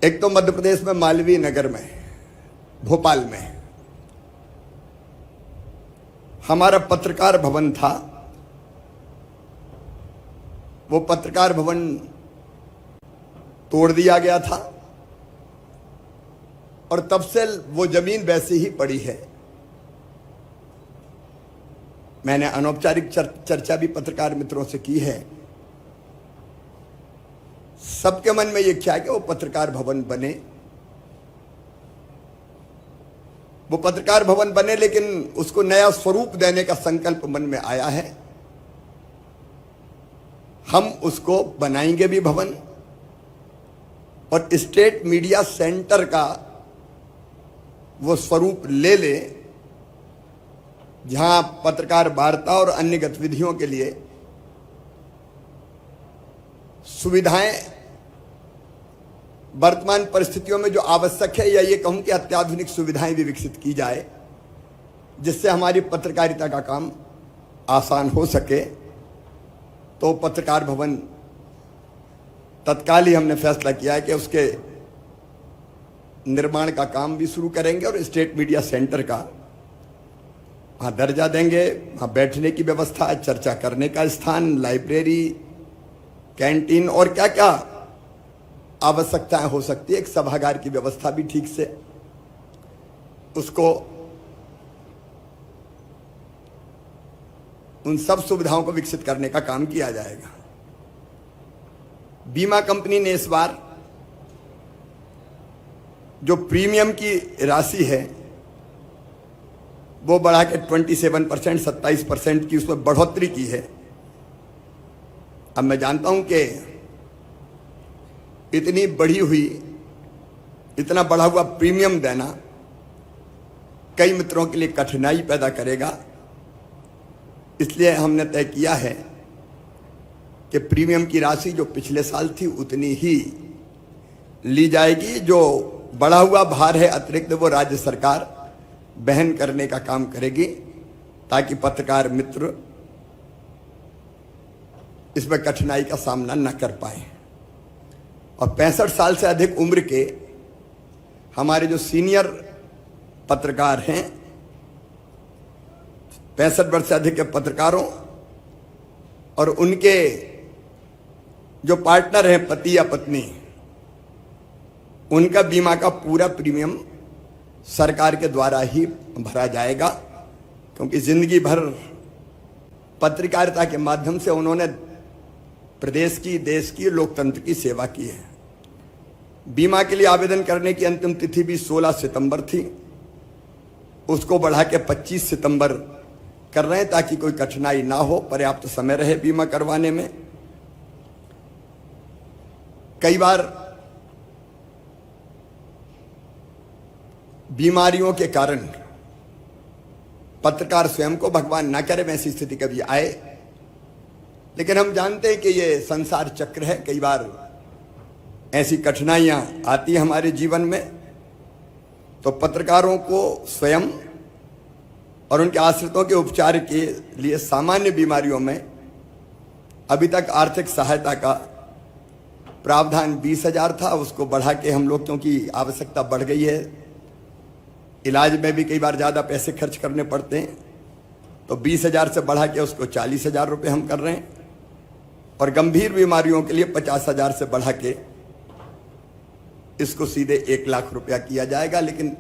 एक तो मध्य प्रदेश में मालवीय नगर में, भोपाल में हमारा पत्रकार भवन था। वो पत्रकार भवन तोड़ दिया गया था और तब से वो जमीन वैसी ही पड़ी है। मैंने अनौपचारिक चर्चा भी पत्रकार मित्रों से की है। सबके मन में ये क्या है कि वो पत्रकार भवन बने, वो पत्रकार भवन बने, लेकिन उसको नया स्वरूप देने का संकल्प मन में आया है। हम उसको बनाएंगे भी भवन और स्टेट मीडिया सेंटर का वो स्वरूप ले ले, जहां पत्रकार वार्ता और अन्य गतिविधियों के लिए सुविधाएं वर्तमान परिस्थितियों में जो आवश्यक है, या ये कहूं कि अत्याधुनिक सुविधाएं भी विकसित की जाए, जिससे हमारी पत्रकारिता का काम आसान हो सके। तो पत्रकार भवन तत्काल ही हमने फैसला किया है कि उसके निर्माण का काम भी शुरू करेंगे और स्टेट मीडिया सेंटर का वहाँ दर्जा देंगे। वहाँ बैठने की व्यवस्था, चर्चा करने का स्थान, लाइब्रेरी, कैंटीन और क्या क्या आवश्यकताएं हो सकती है, एक सभागार की व्यवस्था भी ठीक से उसको, उन सब सुविधाओं को विकसित करने का काम किया जाएगा। बीमा कंपनी ने इस बार जो प्रीमियम की राशि है वो बढ़ा के 27%, 27% की उसमें बढ़ोतरी की है। अब मैं जानता हूं कि इतनी बढ़ी हुई, इतना बढ़ा हुआ प्रीमियम देना कई मित्रों के लिए कठिनाई पैदा करेगा। इसलिए हमने तय किया है कि प्रीमियम की राशि जो पिछले साल थी उतनी ही ली जाएगी। जो बढ़ा हुआ भार है अतिरिक्त, वो राज्य सरकार वहन करने का काम करेगी, ताकि पत्रकार मित्र इसमें कठिनाई का सामना न कर पाए। और 65 साल से अधिक उम्र के हमारे जो सीनियर पत्रकार हैं, 65 वर्ष से अधिक के पत्रकारों और उनके जो पार्टनर हैं, पति या पत्नी, उनका बीमा का पूरा प्रीमियम सरकार के द्वारा ही भरा जाएगा, क्योंकि जिंदगी भर पत्रकारिता के माध्यम से उन्होंने प्रदेश की, देश की, लोकतंत्र की सेवा की है। बीमा के लिए आवेदन करने की अंतिम तिथि भी 16 सितंबर थी, उसको बढ़ा के 25 सितंबर कर रहे हैं, ताकि कोई कठिनाई ना हो, पर्याप्त समय रहे बीमा करवाने में। कई बार बीमारियों के कारण पत्रकार स्वयं को, भगवान ना करे वैसी स्थिति कभी आए, लेकिन हम जानते हैं कि ये संसार चक्र है। कई बार ऐसी कठिनाइयां आती हैं हमारे जीवन में, तो पत्रकारों को स्वयं और उनके आश्रितों के उपचार के लिए सामान्य बीमारियों में अभी तक आर्थिक सहायता का प्रावधान 20,000 था, उसको बढ़ा के हम लोग, क्योंकि आवश्यकता बढ़ गई है, इलाज में भी कई बार ज़्यादा पैसे खर्च करने पड़ते हैं, तो 20,000 से बढ़ा के उसको 40,000 रुपये हम कर रहे हैं। और गंभीर बीमारियों के लिए 50,000 से बढ़ा के इसको सीधे 1 लाख रुपया किया जाएगा। लेकिन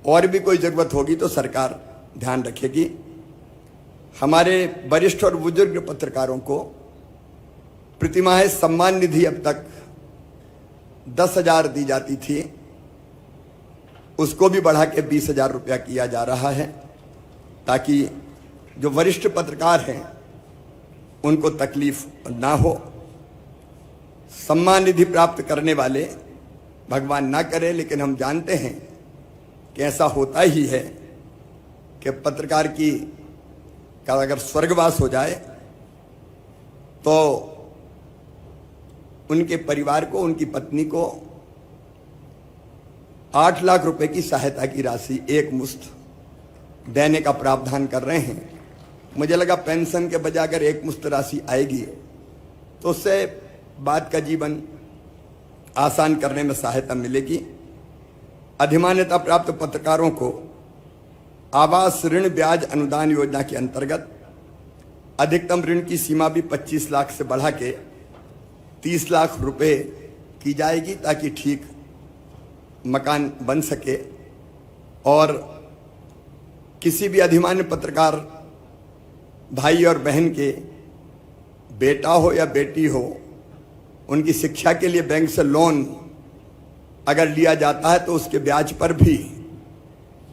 और भी कोई ज़रूरत होगी तो सरकार ध्यान रखेगी। हमारे वरिष्ठ और बुजुर्ग पत्रकारों को प्रतिमाह सम्मान निधि अब तक 10,000 दी जाती थी, उसको भी बढ़ा के 20,000 रुपया किया जा रहा है, ताकि जो वरिष्ठ पत्रकार हैं उनको तकलीफ ना हो। सम्मान निधि प्राप्त करने वाले, भगवान ना करे, लेकिन हम जानते हैं कि ऐसा होता ही है कि पत्रकार की का अगर स्वर्गवास हो जाए तो उनके परिवार को, उनकी पत्नी को 8 लाख रुपए की सहायता की राशि एक मुश्त देने का प्रावधान कर रहे हैं। मुझे लगा पेंशन के बजाय अगर एक मुश्त राशि आएगी तो उससे बात का जीवन आसान करने में सहायता मिलेगी। अधिमान्यता प्राप्त पत्रकारों को आवास ऋण ब्याज अनुदान योजना के अंतर्गत अधिकतम ऋण की सीमा भी 25 लाख से बढ़ा के 30 लाख रुपए की जाएगी, ताकि ठीक मकान बन सके। और किसी भी अधिमान्य पत्रकार भाई और बहन के बेटा हो या बेटी हो, उनकी शिक्षा के लिए बैंक से लोन अगर लिया जाता है तो उसके ब्याज पर भी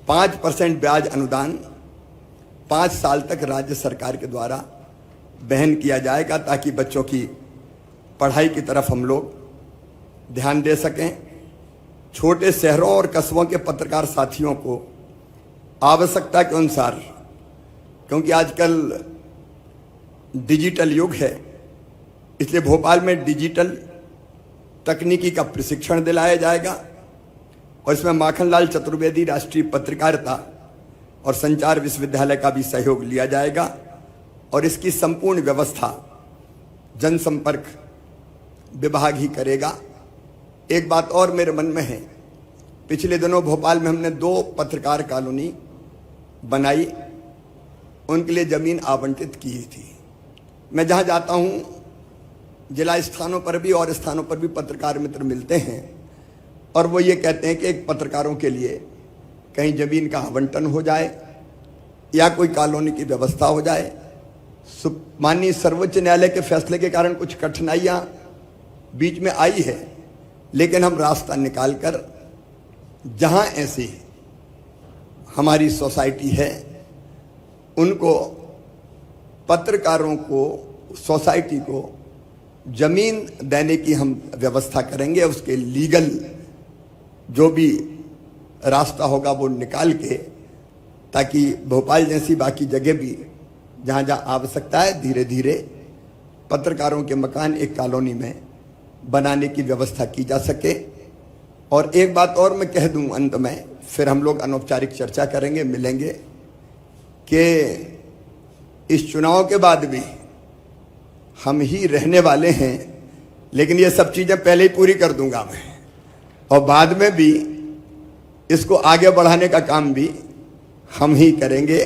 5% ब्याज अनुदान 5 साल तक राज्य सरकार के द्वारा वहन किया जाएगा, ताकि बच्चों की पढ़ाई की तरफ हम लोग ध्यान दे सकें। छोटे शहरों और कस्बों के पत्रकार साथियों को आवश्यकता के अनुसार, क्योंकि आजकल डिजिटल युग है, इसलिए भोपाल में डिजिटल तकनीकी का प्रशिक्षण दिलाया जाएगा और इसमें माखनलाल चतुर्वेदी राष्ट्रीय पत्रकारिता और संचार विश्वविद्यालय का भी सहयोग लिया जाएगा और इसकी संपूर्ण व्यवस्था जनसंपर्क विभाग ही करेगा। एक बात और मेरे मन में है, पिछले दिनों भोपाल में हमने 2 पत्रकार कॉलोनी बनाई, उनके लिए जमीन आवंटित की थी। मैं जहां जाता हूं, जिला स्थानों पर भी और स्थानों पर भी पत्रकार मित्र मिलते हैं और वो ये कहते हैं कि एक पत्रकारों के लिए कहीं जमीन का आवंटन हो जाए या कोई कॉलोनी की व्यवस्था हो जाए। माननीय सर्वोच्च न्यायालय के फैसले के कारण कुछ कठिनाइयां बीच में आई है, लेकिन हम रास्ता निकालकर जहां ऐसी हमारी सोसाइटी है, उनको पत्रकारों को, सोसाइटी को जमीन देने की हम व्यवस्था करेंगे। उसके लीगल जो भी रास्ता होगा वो निकाल के, ताकि भोपाल जैसी बाकी जगह भी जहाँ जहाँ आवश्यकता है, धीरे धीरे पत्रकारों के मकान एक कॉलोनी में बनाने की व्यवस्था की जा सके। और एक बात और मैं कह दूं अंत में, फिर हम लोग अनौपचारिक चर्चा करेंगे, मिलेंगे, कि इस चुनाव के बाद भी हम ही रहने वाले हैं, लेकिन ये सब चीजें पहले ही पूरी कर दूंगा मैं, और बाद में भी इसको आगे बढ़ाने का काम भी हम ही करेंगे।